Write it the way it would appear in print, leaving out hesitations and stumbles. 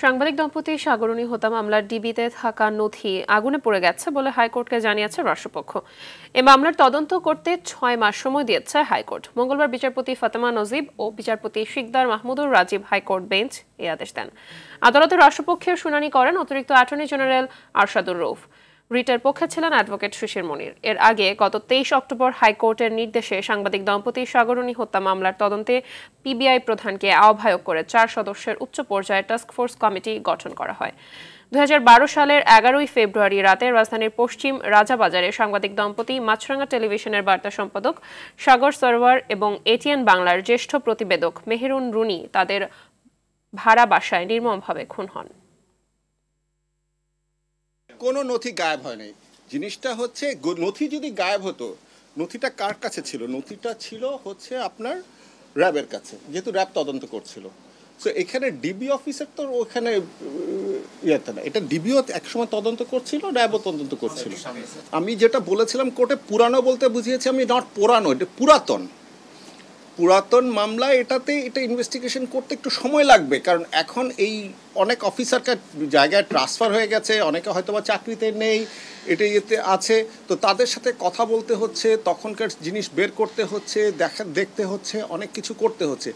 সাংবাদিক দম্পতি সাগরণী হত্যা মামলার ডিবিতে থাকা নথি আগুনে পড়ে গেছে বলে হাইকোর্টকে জানিয়েছে রাষ্ট্রপক্ষ। এ মামলার তদন্ত করতে ৬ মাস সময় দিয়েছে হাইকোর্ট। মঙ্গলবার বিচারপতি ফাতেমা নজিব ও বিচারপতি শিকদার মাহমুদুর রাজীব হাইকোর্ট বেঞ্চ এই আদেশ দেন। আদালতে রাষ্ট্রপক্ষের শুনানি করেন অতিরিক্ত অ্যাটর্নি জেনারেল আরশাদুর রউফ। রিটের পক্ষে ছিলেন অ্যাডভোকেট শিশির মনির। এর আগে গত ২৩ অক্টোবর হাইকোর্টের নির্দেশে সাংবাদিক দম্পতি সাগরণী হত্যা মামলার তদন্তে পিবিআই প্রধানকে আহ্বায়ক করে ৪ সদস্যের উচ্চ পর্যায়ের টাস্কফোর্স কমিটি গঠন করা হয়। ২০১২ সালের ১১ ফেব্রুয়ারি রাতে রাজধানীর পশ্চিম রাজাবাজারে সাংবাদিক দম্পতি, মাছরাঙা টেলিভিশনের বার্তা সম্পাদক সাগর সরওয়ার এবং এটিএন বাংলার জ্যেষ্ঠ প্রতিবেদক মেহেরুন রুনি তাদের ভাড়া বাসায় নির্মমভাবে খুন হন। কোনো নথি গায়েব হয় নাই। জিনিসটা হচ্ছে, নথি যদি গায়েব হতো, নথিটা কার কাছে ছিল? নথিটা ছিল হচ্ছে আপনার র্যাবের কাছে, যেহেতু র্যাব তদন্ত করছিল। সো এখানে ডিবি অফিসার তো ওখানে ইয়েতে না, এটা ডিবিও একসময় তদন্ত করছিল, র্যাবও তদন্ত করছিল। আমি যেটা বলেছিলাম কোর্টে, পুরানো বলতে বুঝিয়েছি আমি, নট পুরানো, এটা পুরাতন মামলা। এটা ইনভেস্টিগেশন করতে একটু সময় লাগবে, কারণ এখন এই অনেক অফিসারকে জায়গায় ট্রান্সফার হয়ে গেছে, অনেকে হয়তো বা চাকরিতে নেই, ইয়েতে আছে, তো তাদের সাথে কথা বলতে হচ্ছে, তখনকার জিনিস বের করতে হচ্ছে, দেখতে হচ্ছে, অনেক কিছু করতে হচ্ছে।